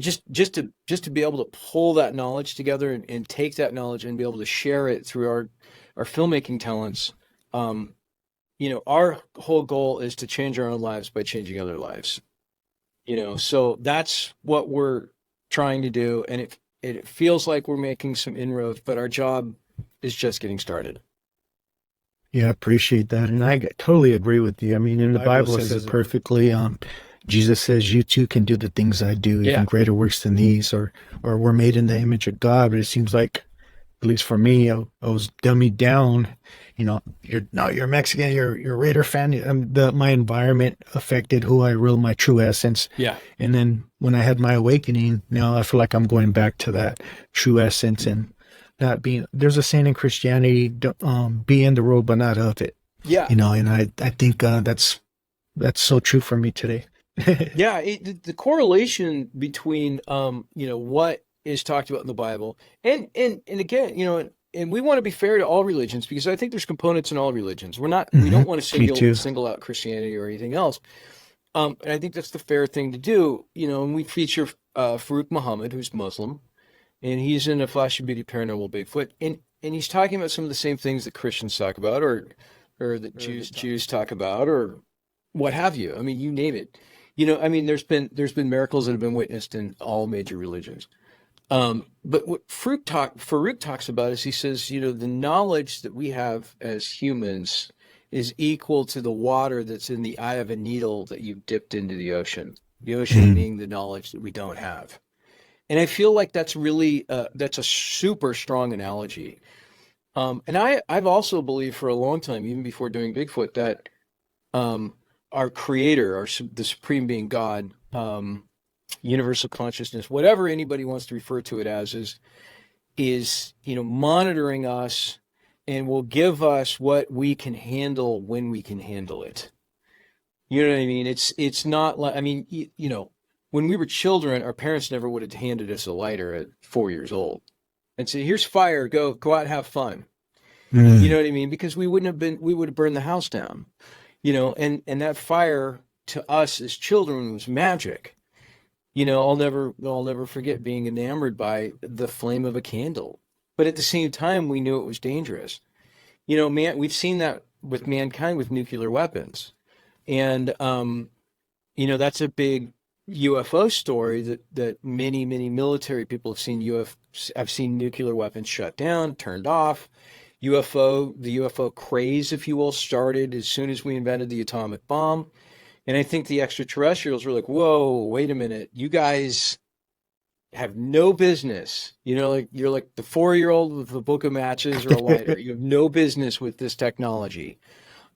just to be able to pull that knowledge together and take that knowledge and be able to share it through our filmmaking talents. Our whole goal is to change our own lives by changing other lives. So that's what we're trying to do, and it feels like we're making some inroads, but our job is just getting started. Yeah, I appreciate that. And totally agree with you. I mean, in the Bible it says it perfectly. Jesus says, you too can do the things I do, even greater works than these, or we're made in the image of God. But it seems like, at least for me, I was dummied down. You're Mexican, you're a Raider fan. My environment affected my true essence. Yeah. And then when I had my awakening, I feel like I'm going back to that true essence and not being. There's a saying in Christianity, be in the world but not of it. Yeah. And I think that's so true for me today. Yeah, the correlation between what is talked about in the Bible and again, and we want to be fair to all religions, because I think there's components in all religions. We don't want to single out Christianity or anything else. And I think that's the fair thing to do. And we feature Farouk Muhammad, who's Muslim, and he's in a Flash of Beauty Paranormal Bigfoot, and he's talking about some of the same things that Christians talk about, or that Jews talk about, or what have you. I mean, you name it. There's been miracles that have been witnessed in all major religions. But what Farouk talks about is, he says, the knowledge that we have as humans is equal to the water that's in the eye of a needle that you've dipped into the ocean. the ocean being the knowledge that we don't have. And I feel like that's really that's a super strong analogy. And I've also believed for a long time, even before doing Bigfoot, that our creator, the supreme being God, universal consciousness, whatever anybody wants to refer to it as, is monitoring us and will give us what we can handle when we can handle it. You know what I mean? It's not like, I mean, when we were children, our parents never would have handed us a lighter at 4 years old and say, "Here's fire, go out and have fun." You know what I mean? Because we would have burned the house down, and that fire to us as children was magic. I'll never forget being enamored by the flame of a candle. But at the same time, we knew it was dangerous. We've seen that with mankind with nuclear weapons. And, that's a big UFO story that many, many military people have seen nuclear weapons shut down, turned off. The UFO craze, if you will, started as soon as we invented the atomic bomb. And I think the extraterrestrials were like, whoa, wait a minute. You guys have no business. You're like the 4-year-old with a book of matches or a lighter. You have no business with this technology.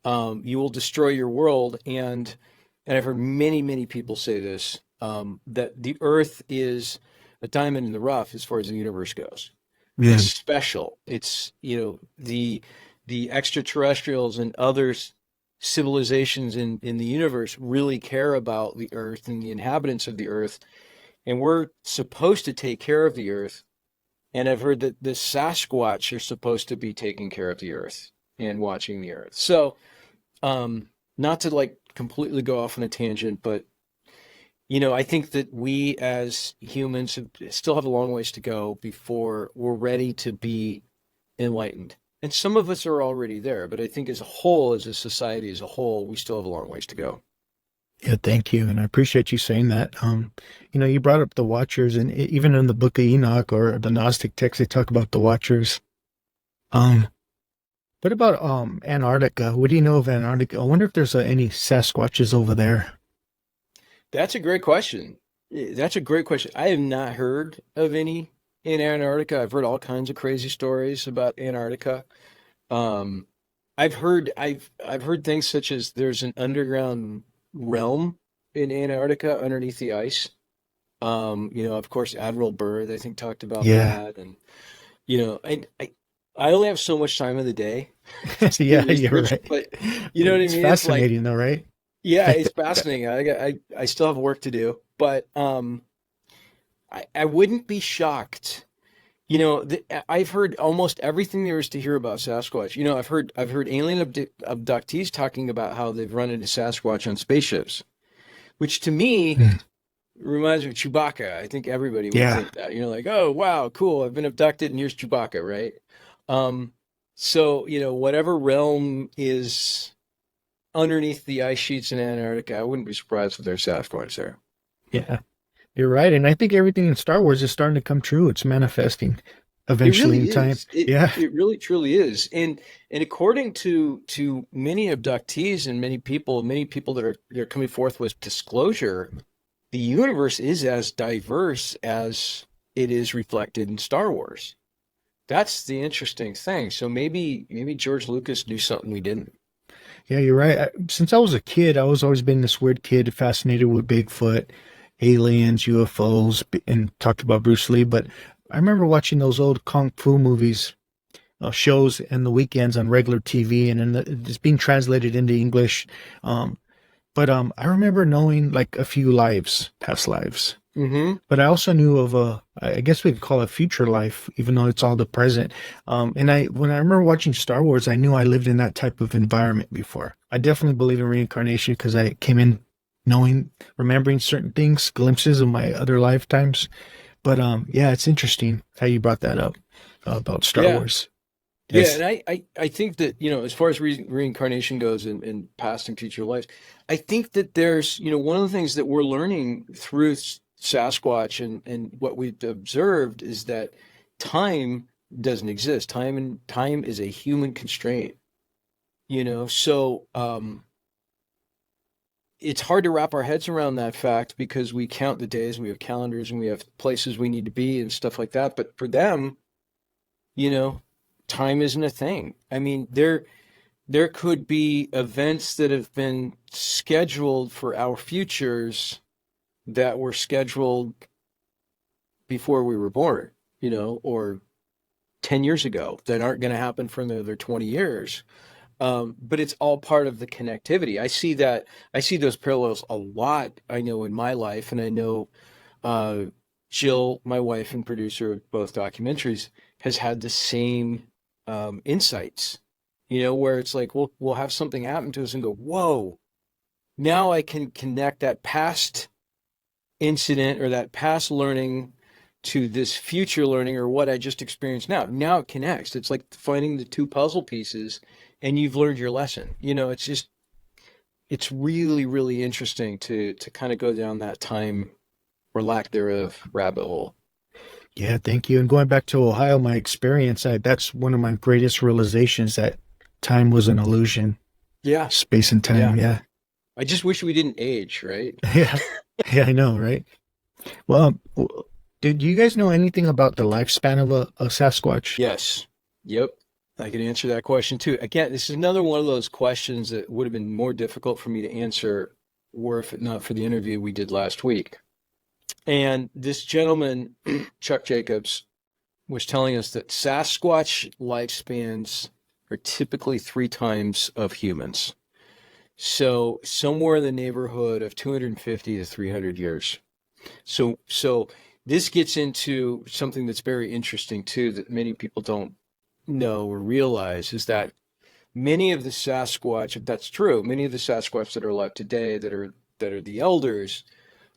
You will destroy your world. And I've heard many, many people say this, that the Earth is a diamond in the rough as far as the universe goes. Yeah. It's special. It's, the extraterrestrials and other civilizations in the universe really care about the Earth and the inhabitants of the Earth. And we're supposed to take care of the Earth. And I've heard that the Sasquatch are supposed to be taking care of the Earth and watching the Earth. So, not to like completely go off on a tangent, but I think that we as humans still have a long ways to go before we're ready to be enlightened. And some of us are already there, but I think as a whole, as a society as a whole, we still have a long ways to go. Yeah, thank you. And I appreciate you saying that. You brought up the Watchers, and even in the Book of Enoch or the Gnostic text, they talk about the Watchers. What about Antarctica? What do you know of Antarctica? I wonder if there's any Sasquatches over there. That's a great question. I have not heard of any in Antarctica. I've heard all kinds of crazy stories about Antarctica. I've heard things such as there's an underground realm in Antarctica underneath the ice. Of course, Admiral Byrd, I think, talked about that. And, I only have so much time of the day. Yeah, you're right. But you know what I mean? It's fascinating though, right? Yeah, it's fascinating. I still have work to do, but I wouldn't be shocked. I've heard almost everything there is to hear about Sasquatch. I've heard alien abductees talking about how they've run into Sasquatch on spaceships, which to me reminds me of Chewbacca. I think everybody would think that. Like, oh wow, cool, I've been abducted and here's Chewbacca, right? So whatever realm is underneath the ice sheets in Antarctica, I wouldn't be surprised if there's Sasquatch there. Yeah, you're right. And I think everything in Star Wars is starting to come true. It's manifesting eventually in time. It really truly is. And according to many abductees and many people that are coming forth with disclosure, the universe is as diverse as it is reflected in Star Wars. That's the interesting thing. So maybe George Lucas knew something we didn't. Yeah, you're right. Since I was a kid, I was always been this weird kid fascinated with Bigfoot, aliens, UFOs, and talked about Bruce Lee. But I remember watching those old Kung Fu movies, shows and the weekends on regular TV, and then it's being translated into English. But I remember knowing like a few past lives. Mm-hmm. But I also knew of I guess we could call it future life, even though it's all the present. And when I remember watching Star Wars, I knew I lived in that type of environment before. I definitely believe in reincarnation because I came in remembering certain things, glimpses of my other lifetimes. But yeah, it's interesting how you brought that up about Star Wars. Yeah, and I think that, as far as reincarnation goes in past and future lives, I think that there's, one of the things that we're learning through Sasquatch and what we've observed is that time doesn't exist. Time is a human constraint, so it's hard to wrap our heads around that fact because we count the days, we have calendars, and we have places we need to be and stuff like that. But for them, you know, time isn't a thing. I mean, there could be events that have been scheduled for our futures that were scheduled before we were born, or 10 years ago that aren't going to happen for another 20 years. But it's all part of the connectivity. I see those parallels a lot, I know, in my life. And I know Jill, my wife and producer of both documentaries, has had the same insights, where it's like, we'll have something happen to us and go, whoa, now I can connect that past incident or that past learning to this future learning or what I just experienced now. Now it connects. It's like finding the two puzzle pieces and you've learned your lesson. It's really, really interesting to kind of go down that time or lack thereof rabbit hole. Yeah, thank you. And going back to Ohio, my experience, that's one of my greatest realizations, that time was an illusion. Yeah. Space and time. Yeah. I just wish we didn't age, right? Yeah. Yeah, I know, right? Well, did you guys know anything about the lifespan of a Sasquatch? Yes. Yep. I can answer that question too. Again, this is another one of those questions that would have been more difficult for me to answer were if not for the interview we did last week. And this gentleman, Chuck Jacobs, was telling us that Sasquatch lifespans are typically 3 times of humans. So somewhere in the neighborhood of 250 to 300 years. So this gets into something that's very interesting too, that many people don't know or realize, is that many of the Sasquatch, if that's true, many of the Sasquatch that are alive today that are the elders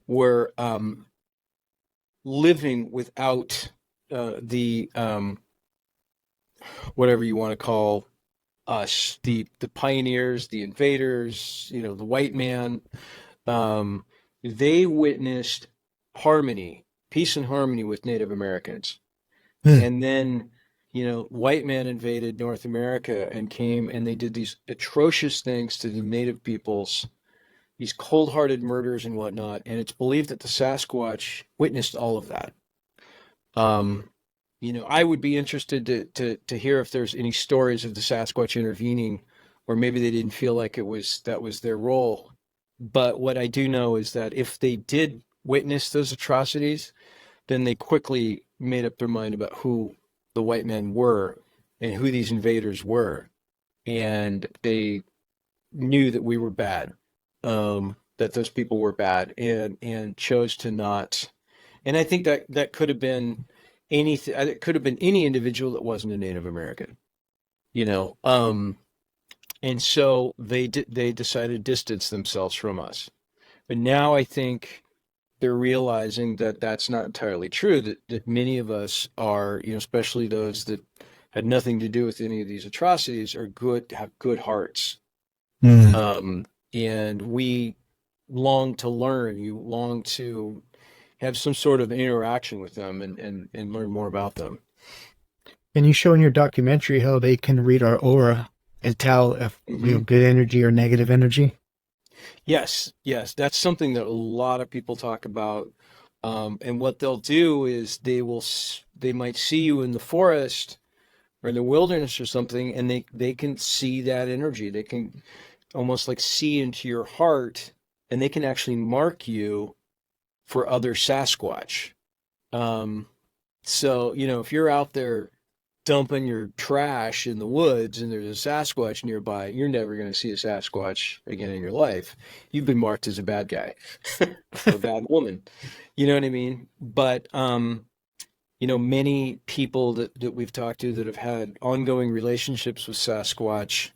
were living without the whatever you want to call us, the pioneers, the invaders, the white man. They witnessed harmony, peace and harmony with Native Americans. And then, white man invaded North America and came and they did these atrocious things to the native peoples, these cold-hearted murders and whatnot. And it's believed that the Sasquatch witnessed all of that. I would be interested to hear if there's any stories of the Sasquatch intervening, or maybe they didn't feel like that was their role. But what I do know is that if they did witness those atrocities, then they quickly made up their mind about who the white men were and who these invaders were. And they knew that we were bad, that those people were bad, and chose to not. And I think that could have been anything. It could have been any individual that wasn't a Native American, and so they decided to distance themselves from us. But now I think they're realizing that that's not entirely true, that many of us are, especially those that had nothing to do with any of these atrocities, have good hearts. And we long to learn, you long to have some sort of interaction with them and learn more about them. And you show in your documentary how they can read our aura and tell if we have good energy or negative energy. Yes. That's something that a lot of people talk about. And what they'll do is they might see you in the forest or in the wilderness or something, and they can see that energy. They can almost like see into your heart, and they can actually mark you for other Sasquatch. So, if you're out there dumping your trash in the woods and there's a Sasquatch nearby, you're never going to see a Sasquatch again in your life. You've been marked as a bad guy, or a bad woman. You know what I mean? But, many people that we've talked to that have had ongoing relationships with Sasquatch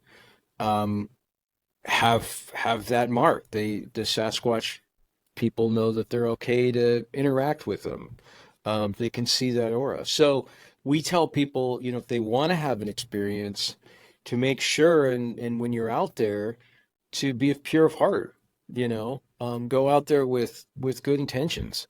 have that mark. The Sasquatch people know that they're okay to interact with them. They can see that aura. So we tell people, if they want to have an experience, to make sure, and when you're out there, to be pure of heart, go out there with good intentions.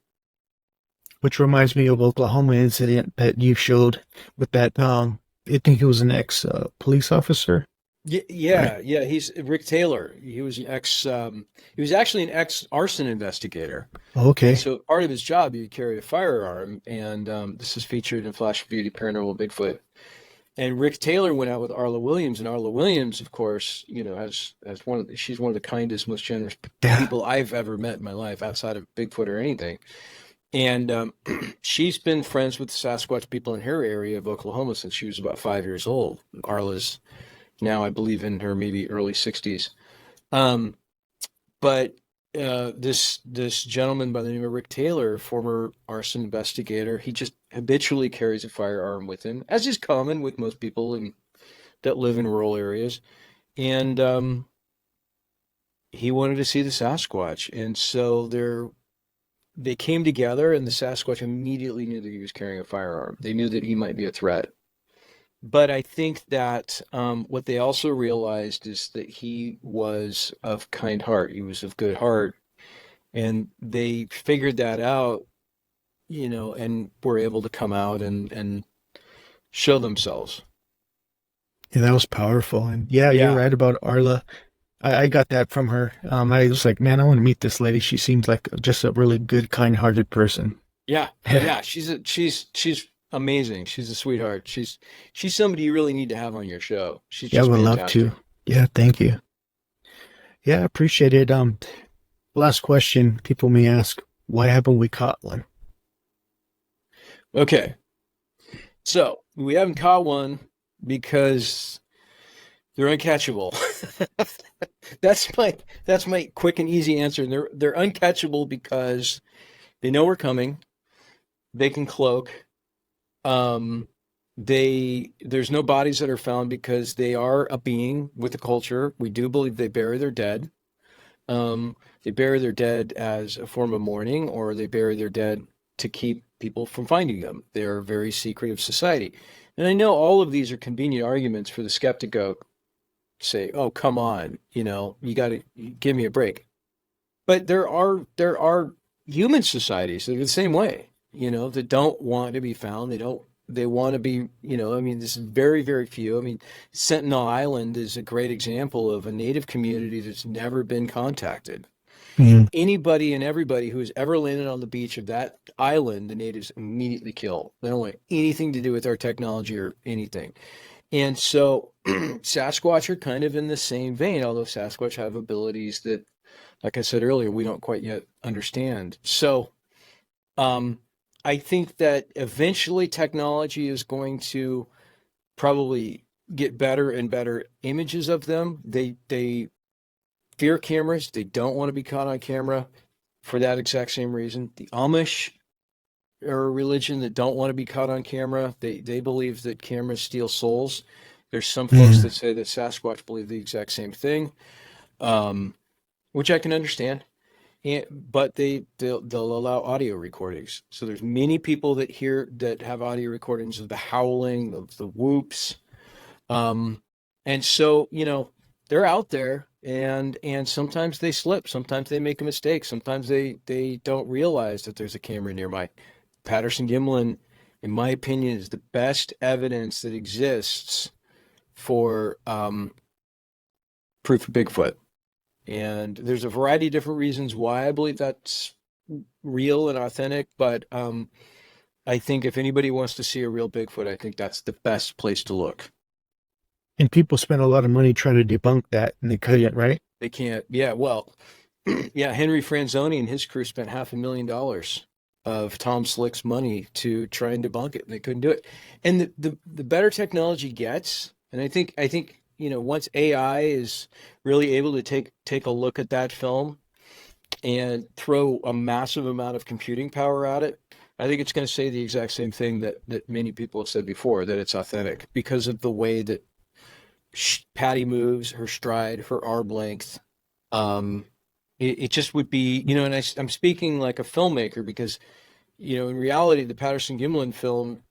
Which reminds me of Oklahoma incident that you showed with that, I think it was an ex police officer. right? Yeah. He's Rick Taylor. He was actually an ex arson investigator. And Okay. so part of his job, he would carry a firearm. And this is featured in Flash of Beauty, Paranormal Bigfoot. And Rick Taylor went out with Arla Williams, and Arla Williams, of course, has she's one of the kindest, most generous Yeah. people I've ever met in my life, outside of Bigfoot or anything. And she's been friends with the Sasquatch people in her area of Oklahoma since she was about 5 years old. Arla's now, I believe, in her maybe early 60s. Um, but this gentleman by the name of Rick Taylor, former arson investigator, he just habitually carries a firearm with him, as is common with most people that live in rural areas. And he wanted to see the Sasquatch, and so they came together, and the Sasquatch immediately knew that he was carrying a firearm. They knew that he might be a threat. But I think that what they also realized is that he was of kind heart. He was of good heart. And they figured that out, and were able to come out and show themselves. Yeah, that was powerful. And yeah, you're Yeah. right about Arla. I got that from her. I was like, man, I want to meet this lady. She seems like just a really good, kind-hearted person. Yeah. Yeah, Yeah. She's amazing. She's a sweetheart. She's somebody you really need to have on your show. She's I just would love fantastic. to. Yeah, thank you. Yeah, I appreciate it. Last question people may ask, why haven't we caught one? Okay. So we haven't caught one because they're uncatchable. That's my quick and easy answer. They're uncatchable because they know we're coming. They can cloak. Um, there's no bodies that are found because they are a being with a culture. We do believe they bury their dead. They bury their dead as a form of mourning, or they bury their dead to keep people from finding them. They're a very secretive society. And I know all of these are convenient arguments for the skeptic to say, "Oh, come on, you got to give me a break." But there are human societies that are the same way, that don't want to be found. They want to be, I mean, this is very, very few. I mean, Sentinel Island is a great example of a native community that's never been contacted. Mm, Anybody and everybody who has ever landed on the beach of that island, the natives immediately kill. They don't want anything to do with our technology or anything. And so Sasquatch are kind of in the same vein, although Sasquatch have abilities that, like I said earlier, we don't quite yet understand. So um, I think that eventually technology is going to probably get better and better images of them. They fear cameras. They don't want to be caught on camera for that exact same reason. The Amish are a religion that don't want to be caught on camera. They believe that cameras steal souls. There's some folks mm. that say that Sasquatch believe the exact same thing, um, which I can understand. But they'll allow audio recordings. So there's many people that have audio recordings of the howling, of the whoops, and so they're out there, and sometimes they slip, sometimes they make a mistake, sometimes they don't realize that there's a camera nearby. Patterson Gimlin, in my opinion, is the best evidence that exists for proof of Bigfoot. And there's a variety of different reasons why I believe that's real and authentic, but I think if anybody wants to see a real Bigfoot, I think that's the best place to look. And people spend a lot of money trying to debunk that, and they couldn't, right? They can't, yeah, well, yeah, Henry Franzoni and his crew spent $500,000 of Tom Slick's money to try and debunk it, and they couldn't do it. And the better technology gets, and I think once AI is really able to take a look at that film and throw a massive amount of computing power at it, I think it's going to say the exact same thing that many people have said before, that it's authentic because of the way that Patty moves, her stride, her arm length. It just would be, and I'm speaking like a filmmaker because, in reality, the Patterson Gimlin film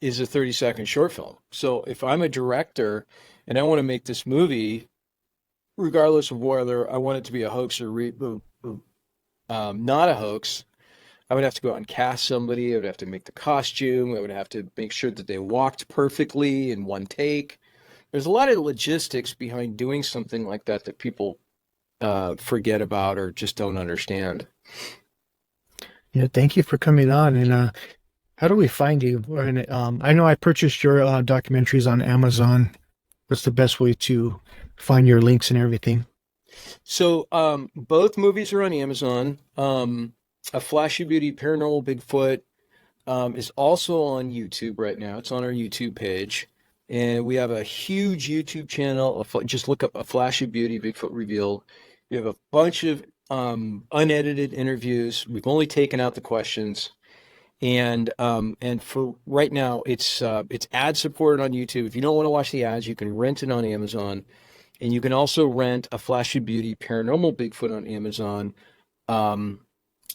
is a 30-second short film. So if I'm a director and I want to make this movie, regardless of whether I want it to be a hoax or not a hoax, I would have to go out and cast somebody. I would have to make the costume. I would have to make sure that they walked perfectly in one take. there's a lot of logistics behind doing something like that that people forget about or just don't understand. Yeah, thank you for coming on. And how do we find you? And I know I purchased your documentaries on Amazon. What's the best way to find your links and everything? So both movies are on Amazon. A Flash of Beauty, Paranormal Bigfoot is also on YouTube right now. It's on our YouTube page. And we have a huge YouTube channel. Just look up A Flash of Beauty, Bigfoot Revealed. We have a bunch of unedited interviews. We've only taken out the questions. And for right now, it's ad supported on YouTube. If you don't want to watch the ads, you can rent it on Amazon. And you can also rent A Flash of Beauty, Paranormal Bigfoot on Amazon.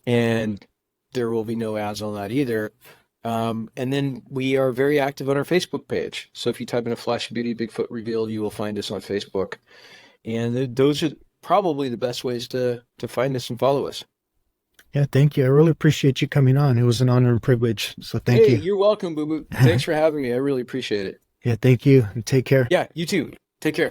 And there will be no ads on that either. And then we are very active on our Facebook page. So if you type in A Flash of Beauty, Bigfoot Revealed, you will find us on Facebook. And those are probably the best ways to find us and follow us. Yeah, thank you. I really appreciate you coming on. It was an honor and privilege. So thank you. You're welcome, Boo Boo. Thanks for having me. I really appreciate it. Yeah, thank you. And take care. Yeah, you too. Take care.